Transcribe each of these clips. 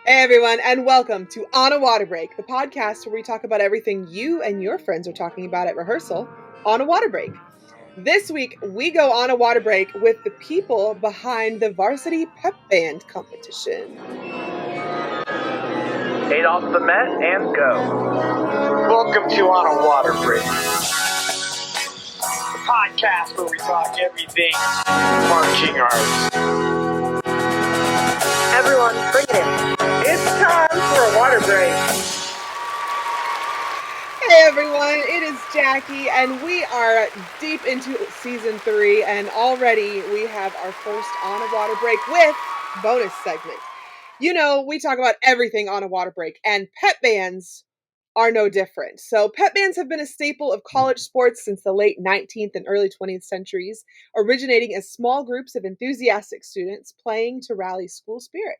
Hey everyone, and welcome to On a Water Break, the podcast where we talk about everything you and your friends are talking about at rehearsal on a water break. This week, we go on a water break with the people behind the Varsity Pep Band Competition. 8 off the mat and go. Welcome to On a Water Break, the podcast where we talk everything marching arts. Everyone, bring it in. It's time for a water break. Hey everyone, it is Jackie, and we are deep into season 3, and already we have our first On a Water Break with bonus segment. You know, we talk about everything on a water break, and pep bands are no different. So pep bands have been a staple of college sports since the late 19th and early 20th centuries, originating as small groups of enthusiastic students playing to rally school spirit.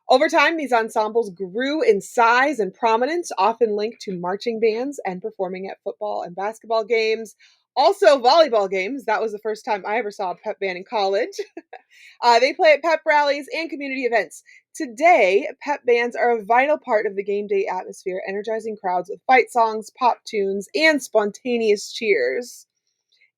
Over time, these ensembles grew in size and prominence, often linked to marching bands and performing at football and basketball games. Also, volleyball games. That was the first time I ever saw a pep band in college. They play at pep rallies and community events. Today, pep bands are a vital part of the game day atmosphere, energizing crowds with fight songs, pop tunes, and spontaneous cheers.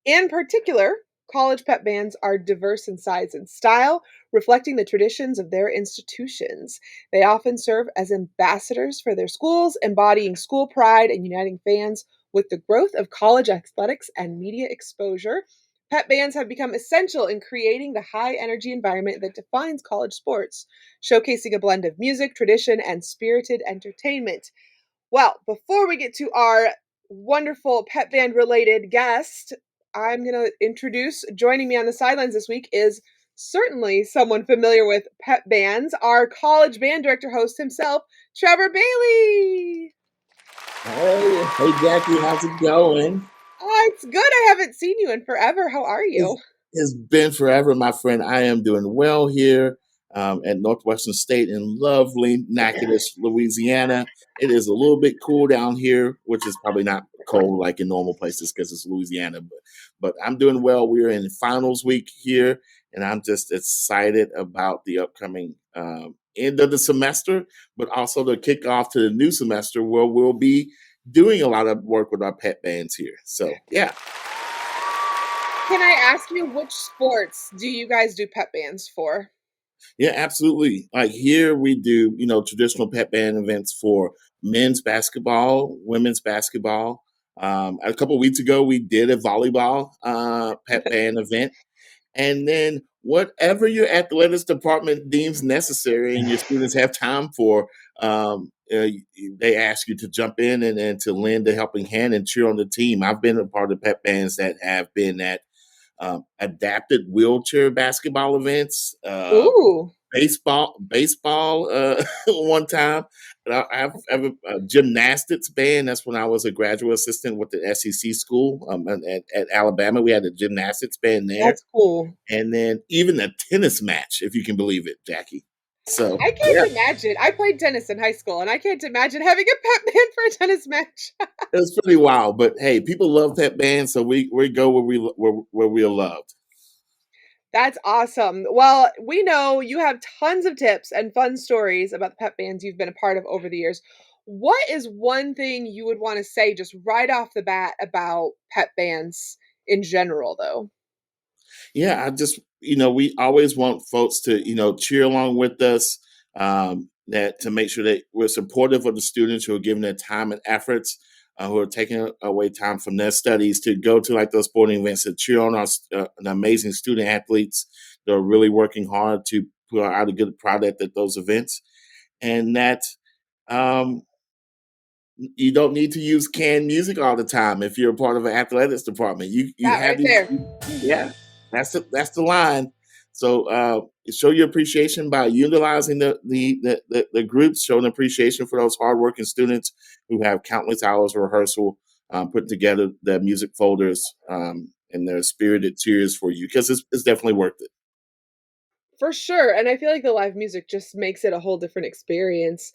In particular, college pep bands are diverse in size and style, reflecting the traditions of their institutions. They often serve as ambassadors for their schools, embodying school pride and uniting fans. With the growth of college athletics and media exposure, pep bands have become essential in creating the high-energy environment that defines college sports, showcasing a blend of music, tradition, and spirited entertainment. Well, before we get to our wonderful pep band-related guest, I'm going to introduce, joining me on the sidelines this week is certainly someone familiar with pep bands, our college band director host himself, Trevor Bailey. Hey Jackie, how's it going? Oh, it's good. I haven't seen you in forever. How are you? It's been forever, my friend. I am doing well here at Northwestern State in lovely Natchitoches, Louisiana. It is a little bit cool down here, which is probably not cold like in normal places because it's Louisiana. But I'm doing well. We're in finals week here, and I'm just excited about the upcoming end of the semester, but also the kickoff to the new semester where we'll be doing a lot of work with our pep bands here. So, yeah. Can I ask you, which sports do you guys do pep bands for? Yeah, absolutely. Like here we do, traditional pep band events for men's basketball, women's basketball. A couple of weeks ago, we did a volleyball pep band event. And then whatever your athletics department deems necessary and your students have time for, they ask you to jump in and to lend a helping hand and cheer on the team. I've been a part of pep bands that have been at adapted wheelchair basketball events, Ooh. baseball one time. I've a gymnastics band. That's when I was a graduate assistant with the SEC school at Alabama. We had a gymnastics band there. That's cool. And then even a tennis match, if you can believe it, Jackie. So I can't imagine. I played tennis in high school, and I can't imagine having a pep band for a tennis match. it was pretty wild. But hey, people love pep bands, so we go where we are loved. That's awesome. Well, we know you have tons of tips and fun stories about the pep bands you've been a part of over the years. What is one thing you would want to say just right off the bat about pep bands in general, though? Yeah, I just, we always want folks to, cheer along with us, that to make sure that we're supportive of the students who are giving their time and efforts, who are taking away time from their studies to go to like those sporting events to cheer on our the amazing student athletes that are really working hard to put out a good product at those events. And that you don't need to use canned music all the time if you're a part of an athletics department. You That have right these, there. yeah, that's the line. So show your appreciation by utilizing the groups, showing appreciation for those hardworking students who have countless hours of rehearsal, putting together their music folders and their spirited cheers for you, because it's definitely worth it. For sure. And I feel like the live music just makes it a whole different experience.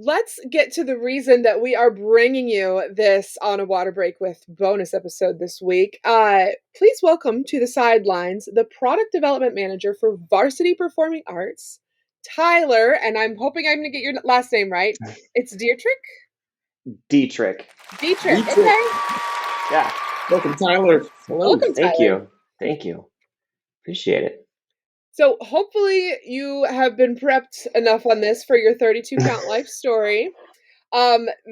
Let's get to the reason that we are bringing you this On a Water Break with bonus episode this week. Please welcome to the sidelines the product development manager for Varsity Performing Arts, Tyler, and I'm hoping I'm going to get your last name right. It's Dietrich? Dieterich. Dietrich, Dietrich. okay. Yeah. Welcome, Tyler. Hello. Welcome, Thank Tyler. you. Thank you. Appreciate it. So hopefully you have been prepped enough on this for your 32 count life story.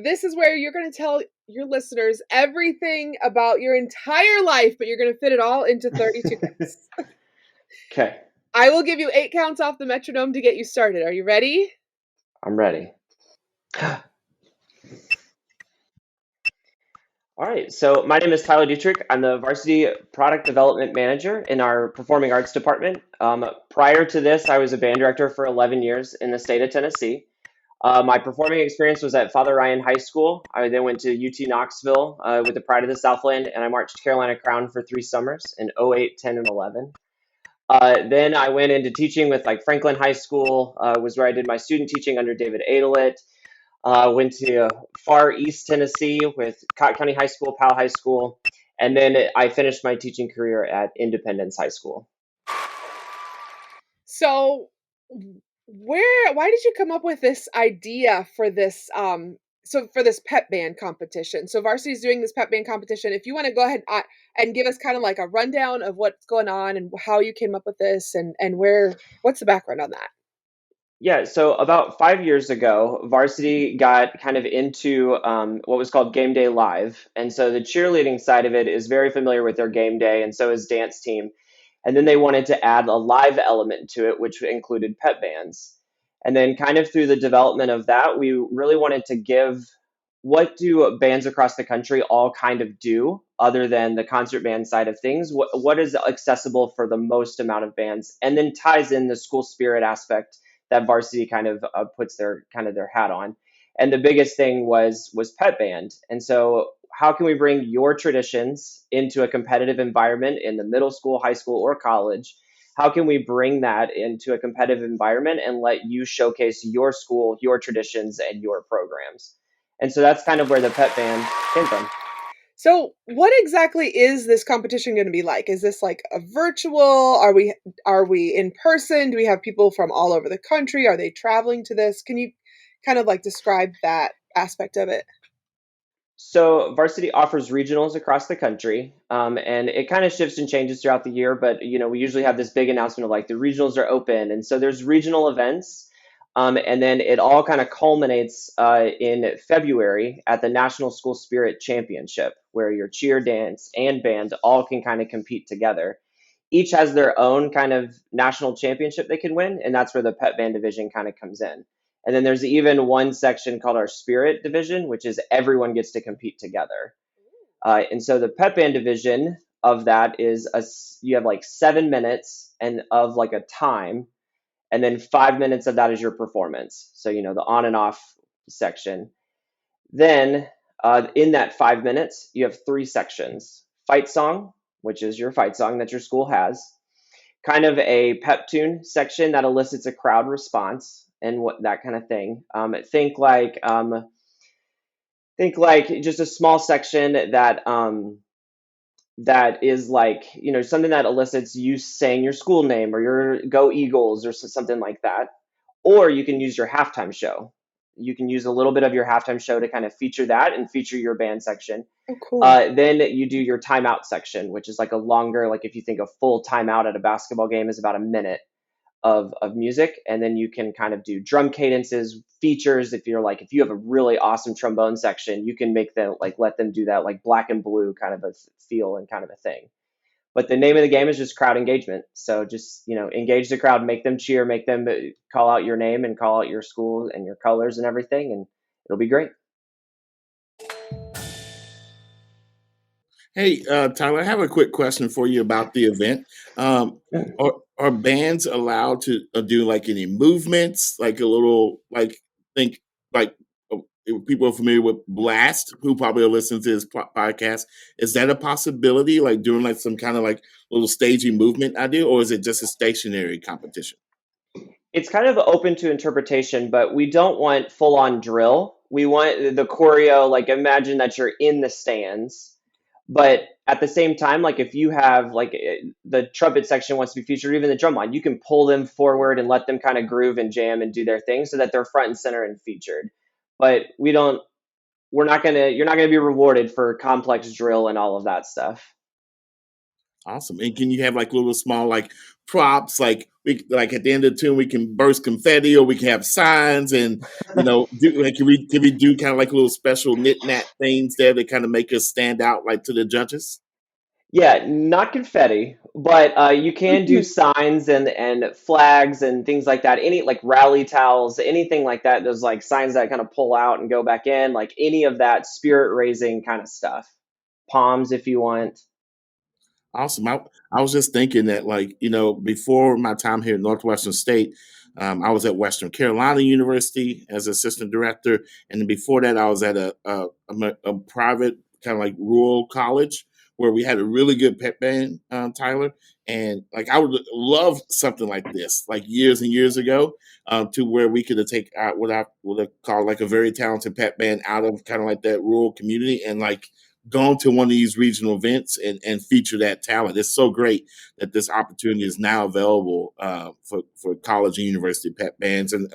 This is where you're going to tell your listeners everything about your entire life, but you're going to fit it all into 32 counts. Okay. I will give you 8 counts off the metronome to get you started. Are you ready? I'm ready. All right. So my name is Tyler Dieterich. I'm the Varsity Product Development Manager in our Performing Arts Department. Prior to this, I was a band director for 11 years in the state of Tennessee. My performing experience was at Father Ryan High School. I then went to UT Knoxville with the Pride of the Southland, and I marched Carolina Crown for 3 summers in '08, '10, and '11. Then I went into teaching with like Franklin High School, was where I did my student teaching under David Adelit. Went to far east Tennessee with Cotton County High School, Powell High School, and then I finished my teaching career at Independence High School. So why did you come up with this idea for this for this pep band competition? So Varsity's doing this pep band competition. If you want to go ahead and give us kind of like a rundown of what's going on and how you came up with this and what's the background on that? Yeah, so about 5 years ago, Varsity got kind of into what was called Game Day Live. And so the cheerleading side of it is very familiar with their game day, and so is dance team. And then they wanted to add a live element to it, which included pep bands. And then, kind of through the development of that, we really wanted to give what do bands across the country all kind of do other than the concert band side of things? What is accessible for the most amount of bands? And then ties in the school spirit aspect that Varsity kind of puts their hat on. And the biggest thing was Pep Band. And so how can we bring your traditions into a competitive environment in the middle school, high school, or college? How can we bring that into a competitive environment and let you showcase your school, your traditions, and your programs? And so that's kind of where the Pep Band came from. So what exactly is this competition going to be like? Is this like a virtual? Are we in person? Do we have people from all over the country? Are they traveling to this? Can you kind of like describe that aspect of it? So Varsity offers regionals across the country, and it kind of shifts and changes throughout the year. But we usually have this big announcement of like the regionals are open, and so there's regional events, and then it all kind of culminates in February at the National School Spirit Championship, where your cheer, dance, and band all can kind of compete together. Each has their own kind of national championship they can win, and that's where the Pep Band division kind of comes in. And then there's even one section called our Spirit division, which is everyone gets to compete together. And so the Pep Band division of that is you have like 7 minutes and of like a time, and then 5 minutes of that is your performance. So the on and off section. Then in that 5 minutes, you have 3 sections: fight song, which is your fight song that your school has; kind of a pep tune section that elicits a crowd response and what that kind of thing. Think like just a small section that is like something that elicits you saying your school name or your Go Eagles or something like that. Or you can use your halftime show. You can use a little bit of your halftime show to kind of feature that and feature your band section. Oh, cool. Then you do your timeout section, which is like a longer, like if you think a full timeout at a basketball game is about a minute of music. And then you can kind of do drum cadences, features. If you have a really awesome trombone section, you can make them let them do that like black and blue kind of a feel and kind of a thing. But the name of the game is just crowd engagement. So just, engage the crowd, make them cheer, make them call out your name and call out your school and your colors and everything. And it'll be great. Hey, Tyler, I have a quick question for you about the event. Are bands allowed to do like any movements, like a little, like think like if people are familiar with Blast, who probably will listen to this podcast? Is that a possibility, like doing like some kind of like little staging movement idea, or is it just a stationary competition? It's kind of open to interpretation, but we don't want full on drill. We want the choreo, like imagine that you're in the stands, But at the same time, like if you have like the trumpet section wants to be featured, even the drum line, you can pull them forward and let them kind of groove and jam and do their thing so that they're front and center and featured. But you're not gonna be rewarded for complex drill and all of that stuff. Awesome. And can you have like little small like props, like like at the end of the tune we can burst confetti, or we can have signs, and do like can we do kind of like little special knit nat things there that kind of make us stand out like to the judges? Yeah, not confetti, but you can do signs and flags and things like that. Any like rally towels, anything like that. Those like signs that kind of pull out and go back in, like any of that spirit raising kind of stuff. Palms if you want. Awesome. I was just thinking that, like, before my time here at Northwestern State, I was at Western Carolina University as assistant director. And then before that, I was at a private kind of like rural college where we had a really good pep band, Tyler. And like, I would love something like this, like years and years ago, to where we could have taken out what I would have called like a very talented pep band out of kind of like that rural community and like gone to one of these regional events and feature that talent. It's so great that this opportunity is now available for college and university pep bands, and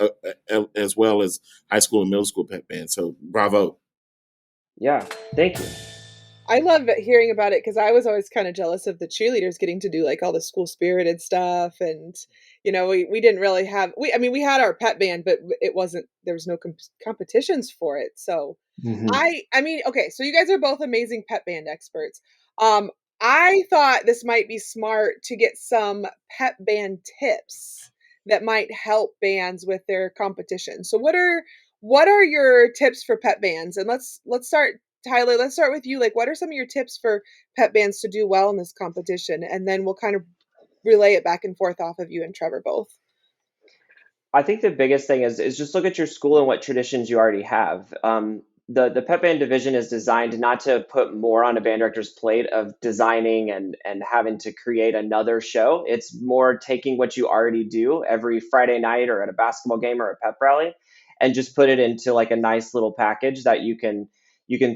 as well as high school and middle school pep bands. So bravo. Yeah, thank you. I love hearing about it because I was always kind of jealous of the cheerleaders getting to do like all the school spirited stuff. And, we didn't really have, we had our pep band, but it wasn't, there was no competitions for it. So Hmm. okay, so you guys are both amazing pep band experts. Um, I thought this might be smart to get some pep band tips that might help bands with their competition. So what are your tips for pep bands? And let's start, Tyler, let's start with you. Like, what are some of your tips for pep bands to do well in this competition? And then we'll kind of relay it back and forth off of you and Trevor both. I think the biggest thing is just look at your school and what traditions you already have. The pep band division is designed not to put more on a band director's plate of designing and having to create another show. It's more taking what you already do every Friday night or at a basketball game or a pep rally, and just put it into like a nice little package that you can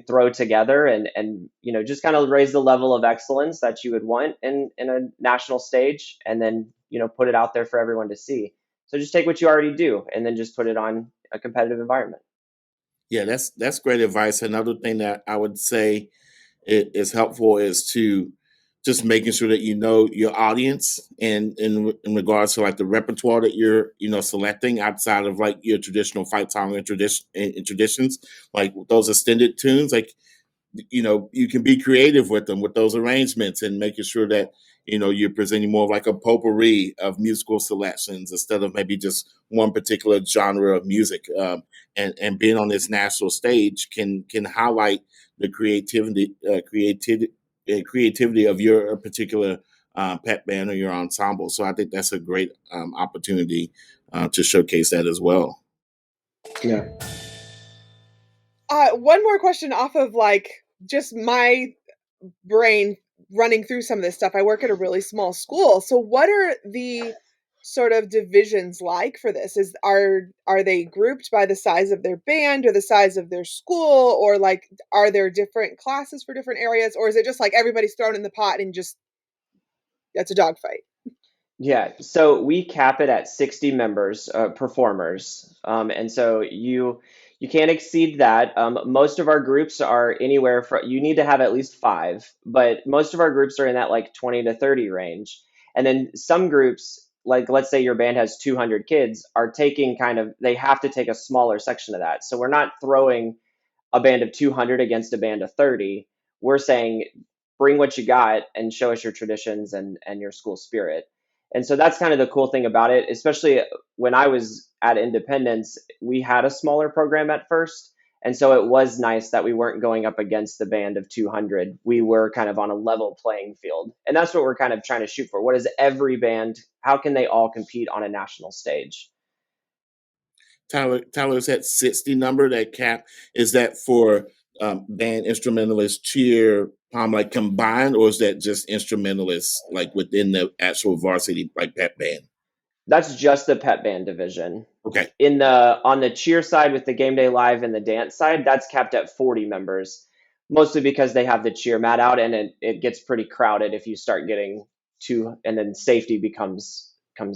throw together and just kind of raise the level of excellence that you would want in a national stage, and then put it out there for everyone to see. So just take what you already do and then just put it on a competitive environment. Yeah, that's great advice. Another thing that I would say is helpful is to just making sure that you know your audience, and in regards to like the repertoire that you're selecting outside of like your traditional fight song and traditions, like those extended tunes, like you can be creative with them with those arrangements, and making sure that you're presenting more of like a potpourri of musical selections instead of maybe just one particular genre of music. And being on this national stage can highlight the creativity of your particular pep band or your ensemble. So I think that's a great opportunity to showcase that as well. Yeah. One more question off of like just my brain running through some of this stuff. I work at a really small school. So what are the sort of divisions like for this? Are they grouped by the size of their band or the size of their school, or like are there different classes for different areas, or is it just like everybody's thrown in the pot and just that's a dogfight? Yeah, so we cap it at 60 members, performers, and so you can't exceed that. Most of our groups are anywhere from you need to have at least five, but most of our groups are in that like 20 to 30 range. And then some groups, like let's say your band has 200 kids, are taking kind of they have to take a smaller section of that. So we're not throwing a band of 200 against a band of 30. We're saying bring what you got and show us your traditions and your school spirit. And so that's kind of the cool thing about it, especially when I was at Independence, we had a smaller program at first. And so it was nice that we weren't going up against the band of 200. We were kind of on a level playing field. And that's what we're kind of trying to shoot for. What is every band? How can they all compete on a national stage? Tyler's at 60 number, that cap. Is that for band instrumentalists, cheer, palm like combined, or is that just instrumentalists like within the actual varsity like pep band? That's just the pep band division. Okay. In the on the cheer side with the game day live and the dance side, that's capped at 40 members. mostly because they have the cheer mat out, and it gets pretty crowded if you start getting too, and then safety becomes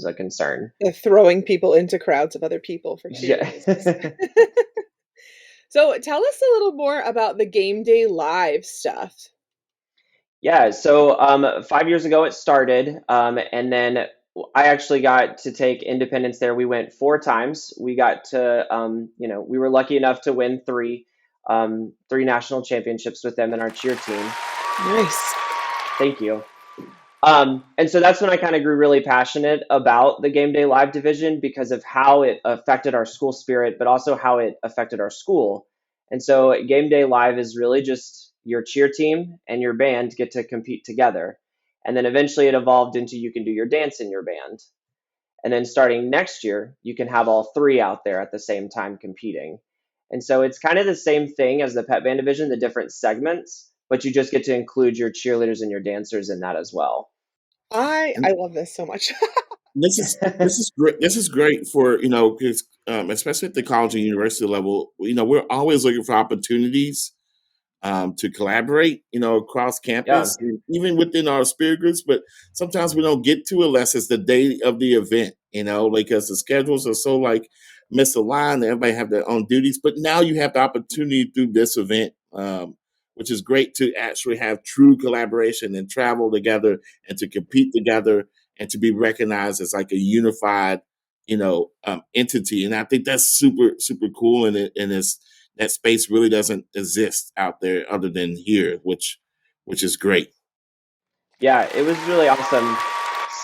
a concern. Throwing people into crowds of other people for Yeah. cheering. So tell us a little more about the game day live stuff. Yeah, so 5 years ago it started, and then I actually got to take Independence there. We went 4 times. We got to, we were lucky enough to win three national championships with them and our cheer team. Nice. Thank you. And so that's when I kind of grew really passionate about the game day live division because of how it affected our school spirit, but also how it affected our school. And so game day live is really just your cheer team and your band get to compete together. And then eventually it evolved into you can do your dance in your band. And then starting next year, you can have all three out there at the same time competing. And so it's kind of the same thing as the pep band division, the different segments, but you just get to include your cheerleaders and your dancers in that as well. I love this so much. This is great. This is great for, 'cause, especially at the college and university level. We're always looking for opportunities to collaborate, across Yeah. campus, and even within our spirit groups. But sometimes we don't get to unless it's the day of the event, because the schedules are so like misaligned. Everybody have their own duties. But now you have the opportunity through this event, which is great to actually have true collaboration and travel together and to compete together and to be recognized as like a unified, entity. And I think that's super, super cool. And it's that space really doesn't exist out there other than here, which is great. Yeah, it was really awesome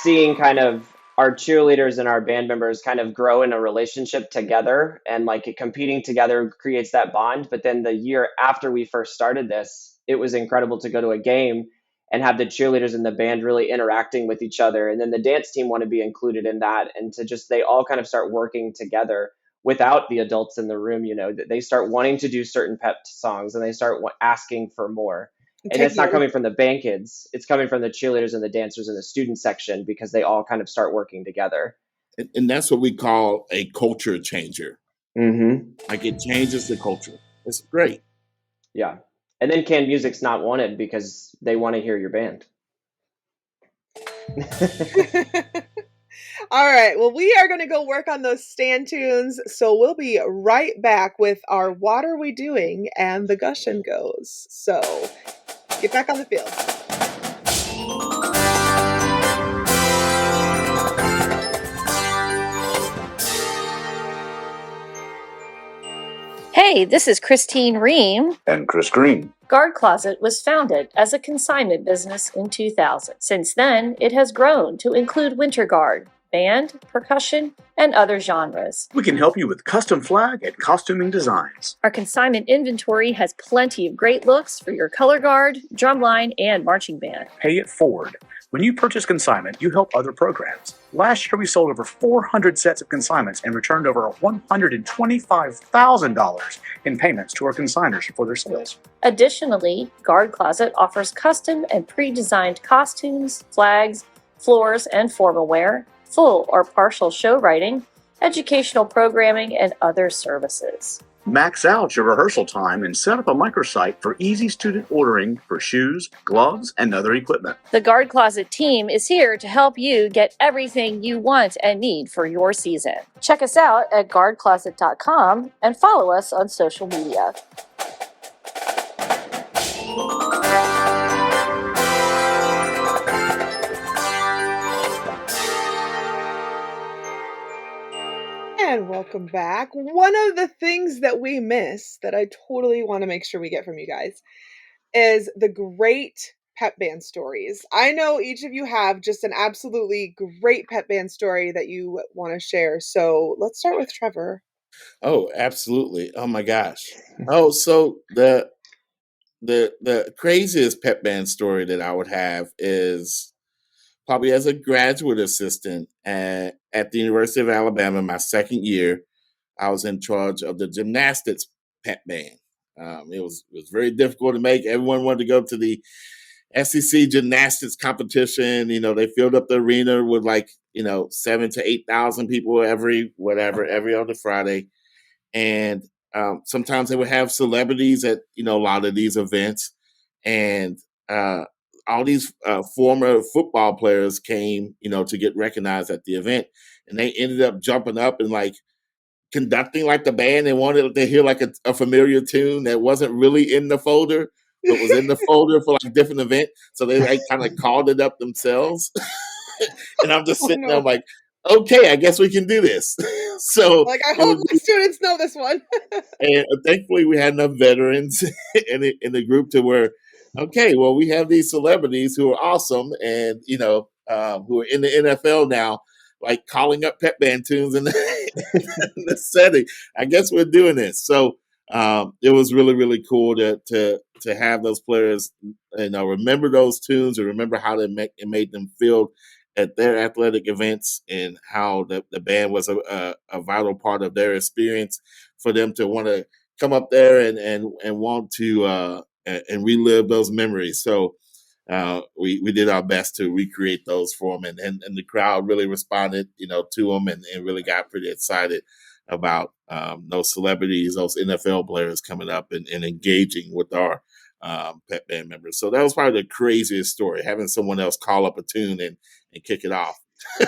seeing kind of our cheerleaders and our band members kind of grow in a relationship together and like competing together creates that bond. But then the year after we first started this, it was incredible to go to a game and have the cheerleaders and the band really interacting with each other. And then the dance team want to be included in that and to just they all kind of start working together without the adults in the room, that they start wanting to do certain pep songs and they start asking for more, and it's not Taking coming from the band kids. It's coming from the cheerleaders and the dancers in the student section because they all kind of start working together. And that's what we call a culture changer. Mm-hmm. Like it changes the culture. It's great. Yeah. And then canned music's not wanted because they want to hear your band. All right. Well, we are going to go work on those stand tunes. So we'll be right back with our What Are We Doing and the Gush and Goes. So get back on the field. Hey, this is Christine Ream. And Chris Green. Guard Closet was founded as a consignment business in 2000. Since then, it has grown to include winter guard, band, percussion, and other genres. We can help you with custom flag and costuming designs. Our consignment inventory has plenty of great looks for your color guard, drumline, and marching band. Pay it forward. When you purchase consignment, you help other programs. Last year, we sold over 400 sets of consignments and returned over $125,000 in payments to our consigners for their sales. Additionally, Guard Closet offers custom and pre-designed costumes, flags, floors, and formal wear, full or partial show writing, educational programming, and other services. Max out your rehearsal time and set up a microsite for easy student ordering for shoes, gloves, and other equipment. The Guard Closet team is here to help you get everything you want and need for your season. Check us out at guardcloset.com and follow us on social media. And welcome back. One of the things that we miss that I totally want to make sure we get from you guys is the great pep band stories. I know each of you have just an absolutely great pep band story that you want to share. So let's start with Trevor. Oh, absolutely. Oh my gosh. Oh, so the craziest pep band story that I would have is probably as a graduate assistant at the University of Alabama, my second year. I was in charge of the gymnastics pep band. It was very difficult to make. Everyone wanted to go to the SEC gymnastics competition. They filled up the arena with 7,000 to 8,000 people every other Friday. And sometimes they would have celebrities at a lot of these events, and all these former football players came to get recognized at the event, and they ended up jumping up and like conducting like the band. They wanted to hear like a familiar tune that wasn't really in the folder, but was in the folder for like a different event. So they like kind of called it up themselves. And I'm just Oh, sitting there, no. I'm like, okay, I guess we can do this. So Like, I it hope was, my students know this one. and thankfully we had enough veterans in the group to where, okay, well, we have these celebrities who are awesome, and who are in the NFL now, like calling up pep band tunes in the setting. I guess we're doing this. So it was really, really cool to have those players, remember those tunes and remember how it made them feel at their athletic events, and how the band was a vital part of their experience, for them to want to come up there and want to and relive those memories. So we did our best to recreate those for them, and the crowd really responded, to them, and really got pretty excited about those celebrities, those NFL players coming up and engaging with our pep band members. So that was probably the craziest story, having someone else call up a tune and kick it off. I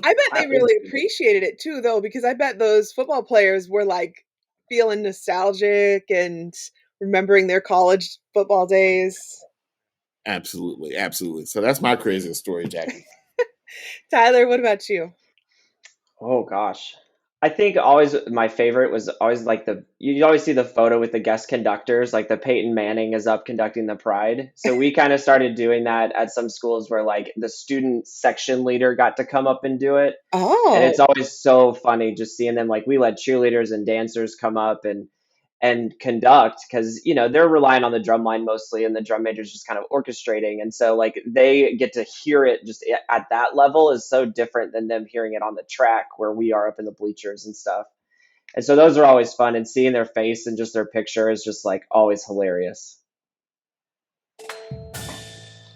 bet they really appreciated it too, though, because I bet those football players were like feeling nostalgic and remembering their college football days. Absolutely, absolutely. So that's my craziest story, Jackie. Tyler, what about you? Oh gosh. I think always my favorite was always like you always see the photo with the guest conductors, like the Peyton Manning is up conducting the Pride. So we kind of started doing that at some schools where like the student section leader got to come up and do it. And Oh, it's always so funny just seeing them, like we let cheerleaders and dancers come up and conduct, because they're relying on the drum line mostly, and the drum major's just kind of orchestrating, and so like they get to hear it just at that level is so different than them hearing it on the track where we are up in the bleachers and stuff. And so those are always fun, and seeing their face and just their picture is just like always hilarious.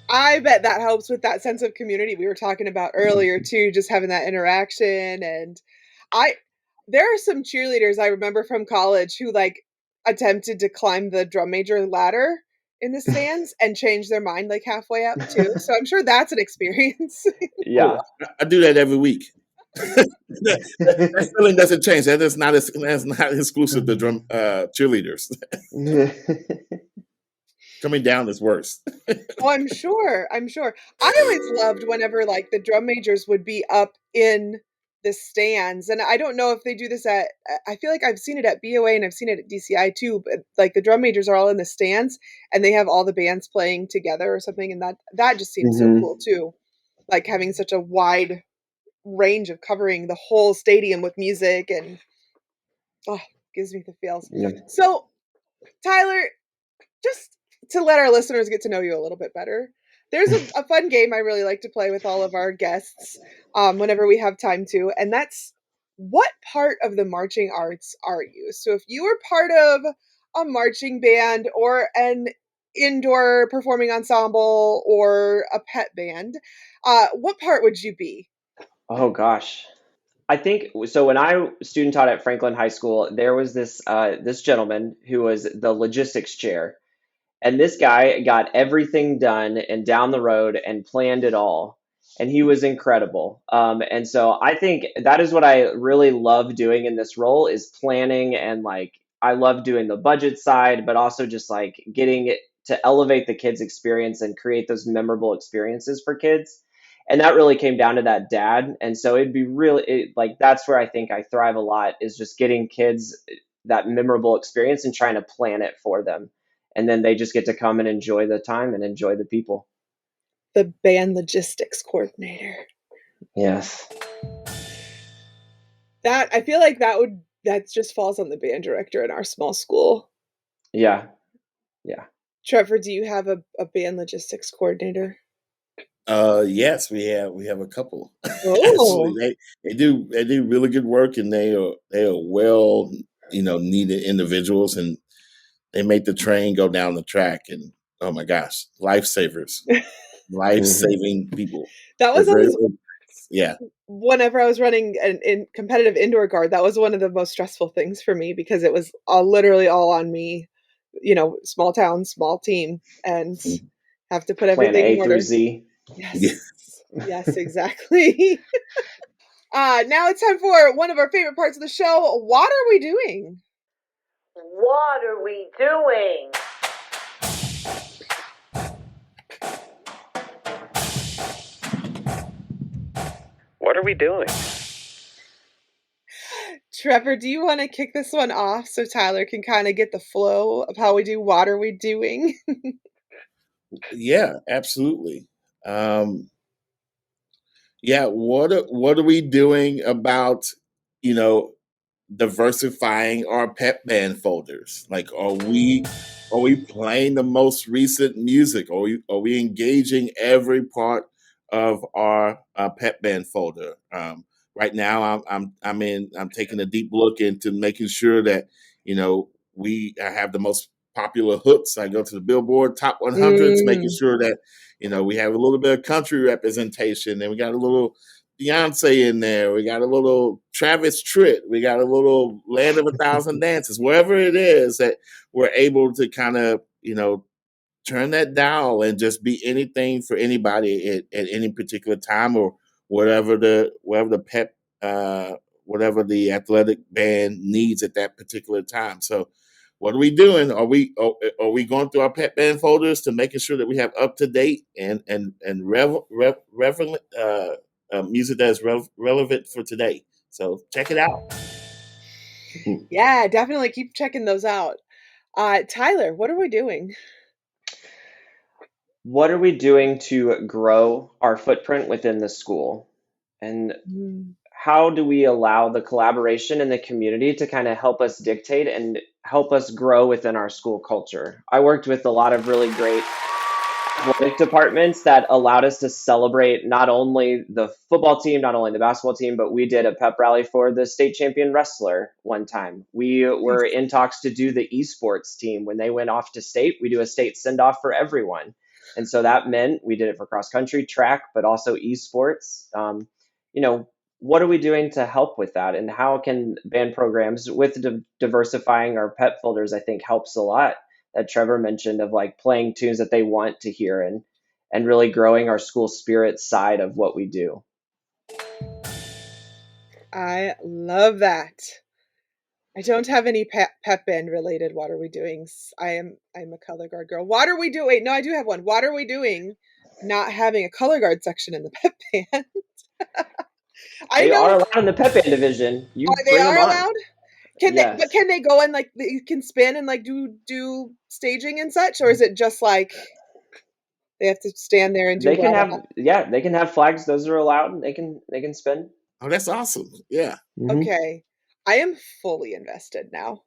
I bet that helps with that sense of community we were talking about earlier too, just having that interaction. And I there are some cheerleaders I remember from college who like attempted to climb the drum major ladder in the stands and change their mind like halfway up too. So I'm sure that's an experience. Oh, Yeah. I do that every week. That feeling doesn't change. That's not exclusive to drum cheerleaders. Coming down is worse. Oh, I'm sure. I'm sure. I always loved whenever like the drum majors would be up in the stands. And I don't know if they do this at I feel like I've seen it at BOA and I've seen it at DCI too, but like the drum majors are all in the stands and they have all the bands playing together or something, and that just seems so Hmm. cool too. Like having such a wide range of covering the whole stadium with music, and oh, gives me the feels. Yeah. So, Tyler, just to let our listeners get to know you a little bit better, there's a fun game I really like to play with all of our guests whenever we have time to, and that's what part of the marching arts are you? So if you were part of a marching band or an indoor performing ensemble or a pet band, what part would you be? Oh gosh. I think so. When I student taught at Franklin High School, there was this gentleman who was the logistics chair. And this guy got everything done and down the road and planned it all. And he was incredible. And so I think that is what I really love doing in this role is planning, and like I love doing the budget side, but also just like getting it to elevate the kids' experience and create those memorable experiences for kids. And that really came down to that dad. And so it'd be like that's where I think I thrive a lot, is just getting kids that memorable experience and trying to plan it for them, and then they just get to come and enjoy the time and enjoy the people. The band logistics coordinator. Yes. That I feel like that just falls on the band director in our small school. Yeah. Yeah. Trevor, do you have a band logistics coordinator? Yes, we have a couple. Oh, Actually, they do really good work, and they are well needed individuals, and they make the train go down the track, and oh my gosh, lifesavers, life Hmm. saving people. that They're was on very this. Yeah. Whenever I was running an in competitive indoor guard, that was one of the most stressful things for me because it was literally all on me. Small town, small team, and have to put Plan everything in A through order. Z. Yeah. Yes. Yes, exactly. Now it's time for one of our favorite parts of the show. What are we doing? What are we doing? What are we doing? Trevor, do you want to kick this one off so Tyler can kind of get the flow of how we do what are we doing? Yeah, absolutely. Um, yeah, what are we doing about, you know, diversifying our pep band folders? Like, are we playing the most recent music? Are we engaging every part of our pep band folder? Right now, I'm taking a deep look into making sure that we have the most popular hooks. I go to the Billboard Top 100s, making Mm. sure that we have a little bit of country representation, and we got a little Beyonce in there. We got a little Travis Tritt. We got a little Land of a Thousand Dances. Wherever it is that we're able to kind of, turn that dial and just be anything for anybody at any particular time, or whatever the pep whatever the athletic band needs at that particular time. So what are we doing? Are we going through our pep band folders to making sure that we have up to date and relevant music that is relevant for today? So check it out. Yeah, definitely keep checking those out. Tyler, what are we doing? What are we doing to grow our footprint within the school? And Mm. how do we allow the collaboration in the community to kind of help us dictate and help us grow within our school culture? I worked with a lot of really great athletic departments that allowed us to celebrate not only the football team, not only the basketball team, but we did a pep rally for the state champion wrestler one time. We were Nice. in talks to do the esports team when they went off to state. We do a state send off for everyone. And so that meant we did it for cross country, track, but also esports. You know, what are we doing to help with that? And how can band programs with diversifying our pep folders, I think helps a lot that Trevor mentioned of like playing tunes that they want to hear and really growing our school spirit side of what we do. I love that. I don't have any pep band related. What are we doing? I'm a color guard girl. What are we doing? Wait, no, I do have one. What are we doing? Not having a color guard section in the pep band. I They are know allowed in the Pep Band division. You they bring them are on. allowed. Can they? But Yes. can they go and like you can spin and like do staging and such, or is it just like they have to stand there and do They can blah have they can have flags. Those are allowed. They can spin. Oh, that's awesome. Yeah. blah? Okay, I am fully invested now.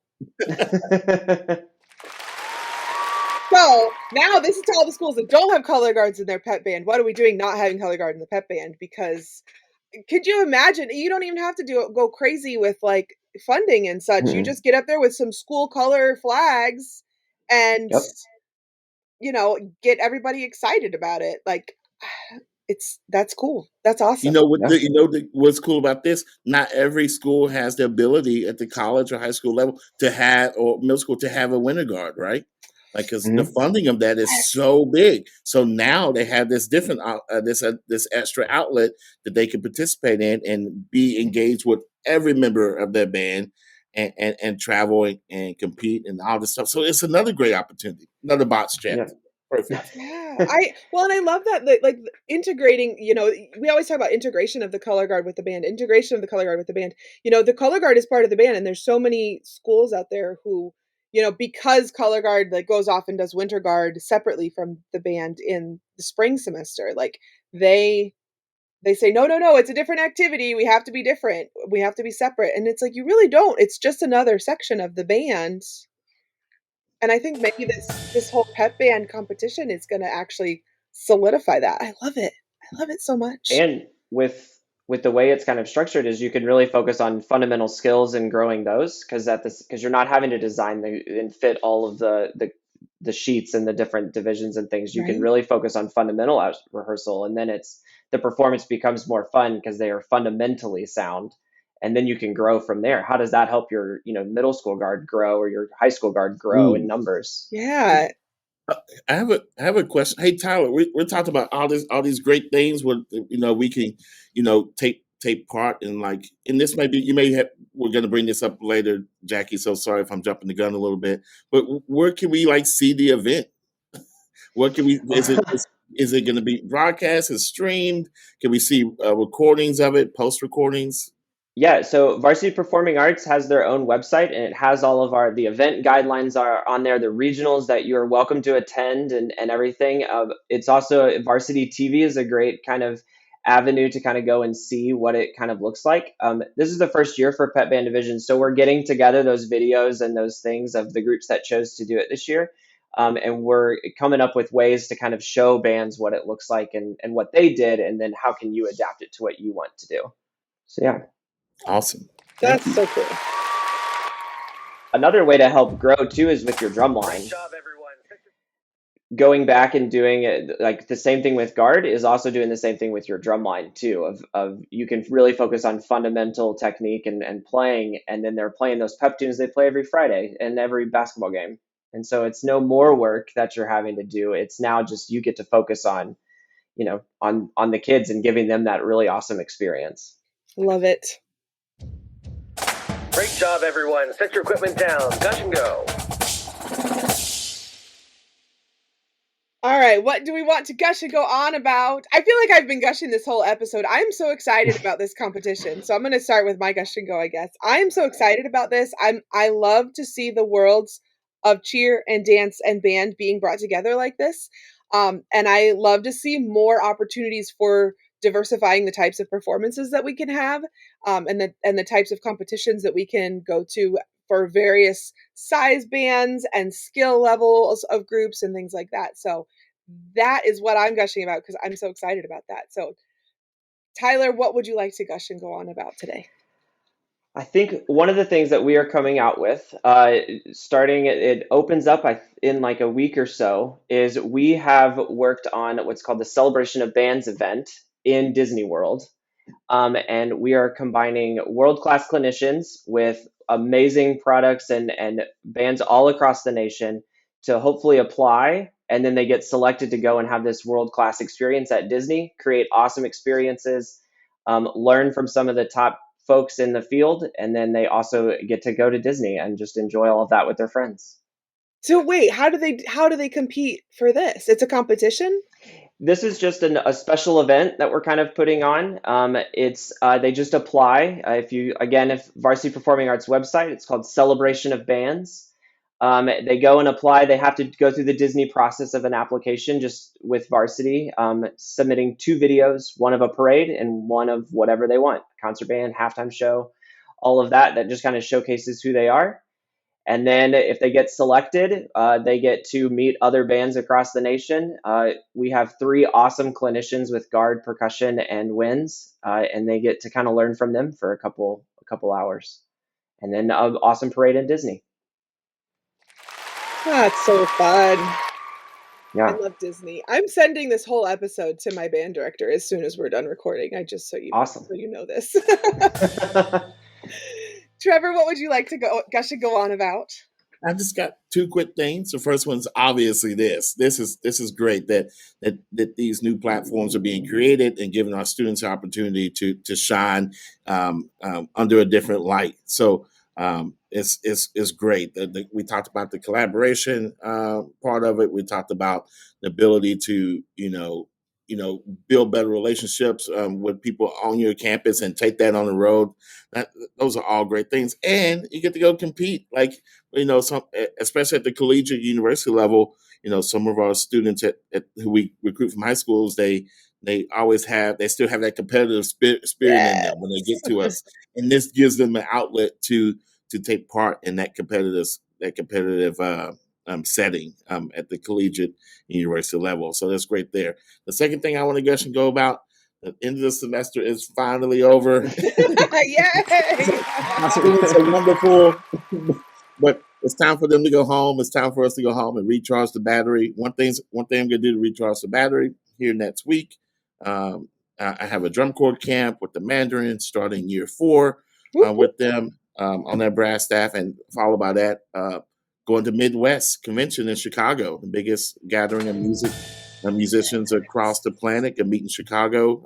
So now this is to all the schools that don't have color guards in their pep band. What are we doing not having color guard in the pep band? Because could you imagine? You don't even have to go crazy with like funding and such. You just get up there with some school color flags and Yep. get everybody excited about it. Like that's cool. That's You awesome. know what? Yeah. What's cool about this? Not every school has the ability at the college or high school level to have, or middle school to have a winter guard, right? Like, because the Mhm. funding of that is so big. So now they have this different, this extra outlet that they can participate in and be engaged with every member of their band, and travel and compete and all this stuff. So it's another great opportunity, another box check. Yeah. Perfect. Yeah, and I love that like integrating, we always talk about integration of the color guard with the band, integration of the color guard with the band. The color guard is part of the band, and there's so many schools out there who, because color guard like goes off and does winter guard separately from the band in the spring semester, like they say no, no, no, it's a different activity. We have to be different. We have to be separate. And it's like you really don't. It's just another section of the band. And I think maybe this whole pep band competition is gonna actually solidify that. I love it. I love it so much. And with the way it's kind of structured is you can really focus on fundamental skills and growing those because you're not having to design and fit all of the the sheets and the different divisions and things. You can Right. really focus on fundamental rehearsal, and then the performance becomes more fun because they are fundamentally sound, and then you can grow from there. How does that help your middle school guard grow or your high school guard grow in Ooh. numbers? Yeah. I have a question. Hey Tyler, we're talking about all these great things where we can take part in, like, and this may be, we're going to bring this up later, Jackie. So sorry if I'm jumping the gun a little bit, but where can we like see the event? What can we? Is it going to be broadcast? Is streamed? Can we see recordings of it? Post recordings? Yeah, so Varsity Performing Arts has their own website, and it has all of the event guidelines are on there, the regionals that you're welcome to attend and everything. It's also Varsity TV is a great kind of avenue to kind of go and see what it kind of looks like. This is the first year for Pep Band Division, so we're getting together those videos and those things of the groups that chose to do it this year. And we're coming up with ways to kind of show bands what it looks like and what they did, and then how can you adapt it to what you want to do. So yeah. Awesome. That's so cool. Another way to help grow too is with your drum line. Great job, everyone. Going back and doing it like the same thing with guard is also doing the same thing with your drum line too. Of you can really focus on fundamental technique and playing, and then they're playing those pep tunes they play every Friday in every basketball game. And so it's no more work that you're having to do. It's now just you get to focus on, on the kids and giving them that really awesome experience. Love it. Great job, everyone. Set your equipment down. Gush and go. All right, what do we want to gush and go on about? I feel like I've been gushing this whole episode. I'm so excited about this competition. So I'm going to start with my gush and go, I guess. I'm so excited about this. I love to see the worlds of cheer and dance and band being brought together like this. And I love to see more opportunities for diversifying the types of performances that we can have, and the types of competitions that we can go to for various size bands and skill levels of groups and things like that. So that is what I'm gushing about because I'm so excited about that. So Tyler, what would you like to gush and go on about today? I think one of the things that we are coming out with, starting it opens up in like a week or so, is we have worked on what's called the Celebration of Bands event in Disney World. And we are combining world-class clinicians with amazing products and bands all across the nation to hopefully apply, and then they get selected to go and have this world-class experience at Disney, create awesome experiences, learn from some of the top folks in the field, and then they also get to go to Disney and just enjoy all of that with their friends. So wait, how do they compete for this? It's a competition? This is just a special event that we're kind of putting on. It's they just apply. If Varsity Performing Arts website, it's called Celebration of Bands. They go and apply. They have to go through the Disney process of an application just with Varsity, submitting 2 videos, one of a parade and one of whatever they want, concert band, halftime show, all of that just kind of showcases who they are. And then if they get selected, they get to meet other bands across the nation. We have 3 awesome clinicians with guard, percussion, and winds, and they get to kind of learn from them for a couple hours. And then an awesome parade in Disney. That's so fun. Yeah. I love Disney. I'm sending this whole episode to my band director as soon as we're done recording. So you know this. Trevor, what would you like to gush and go on about? I just got 2 quick things. The first one's obviously this. This is great that these new platforms are being created and giving our students the opportunity to shine under a different light. So it's great. We talked about the collaboration part of it. We talked about the ability to build better relationships with people on your campus and take that on the road. Those are all great things, and you get to go compete. Like especially at the collegiate university level. Some of our students who we recruit from high schools, they still have that competitive spirit in them when they get to us, and this gives them an outlet to take part in that competitive setting at the collegiate university level. So that's great there. The second thing I want to gush and go about, the end of the semester is finally over. Yay! My students are wonderful, but it's time for them to go home. It's time for us to go home and recharge the battery. One thing I'm going to do to recharge the battery here next week. I have a drum corps camp with the Mandarin starting year 4 with them on their brass staff, and followed by that, going to Midwest Convention in Chicago, the biggest gathering of music and musicians across the planet. Can meet in Chicago.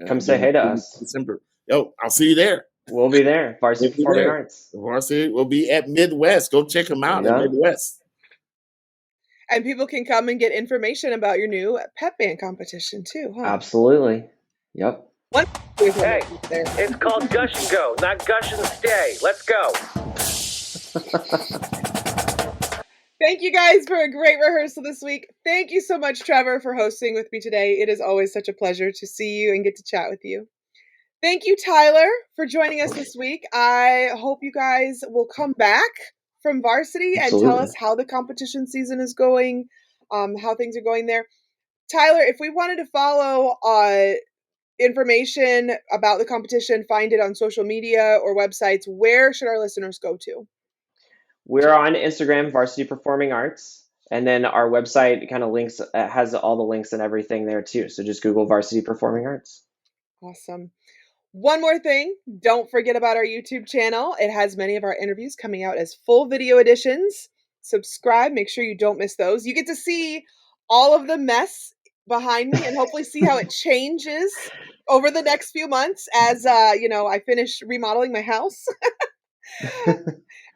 Come say hey to us. December. Yo, I'll see you there. We'll be there. Varsity Performing Arts. Varsity will be at Midwest. Go check them out at Midwest. And people can come and get information about your new Pep Band competition too, huh? Absolutely. Yep. Hey, it's called Gush and Go, not Gush and Stay. Let's go. Thank you guys for a great rehearsal this week. Thank you so much, Trevor, for hosting with me today. It is always such a pleasure to see you and get to chat with you. Thank you, Tyler, for joining us this week. I hope you guys will come back from Varsity and tell us how the competition season is going, how things are going there. Tyler, if we wanted to follow information about the competition, find it on social media or websites, where should our listeners go to? We're on Instagram, Varsity Performing Arts, and then our website kind of links, has all the links and everything there too. So just Google Varsity Performing Arts. Awesome. One more thing, don't forget about our YouTube channel. It has many of our interviews coming out as full video editions. Subscribe, make sure you don't miss those. You get to see all of the mess behind me and hopefully see how it changes over the next few months as I finish remodeling my house.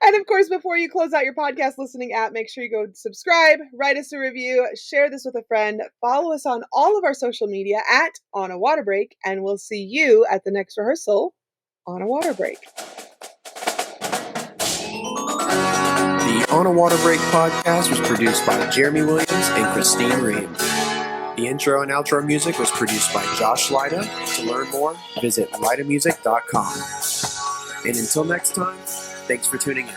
And of course, before you close out your podcast listening app, make sure you go subscribe, write us a review, share this with a friend, follow us on all of our social media at On a Water Break, and we'll see you at the next rehearsal on a water break. The On a Water Break podcast was produced by Jeremy Williams and Christine Reed. The intro and outro music was produced by Josh Lyda. To learn more, visit lydamusic.com. And until next time, thanks for tuning in.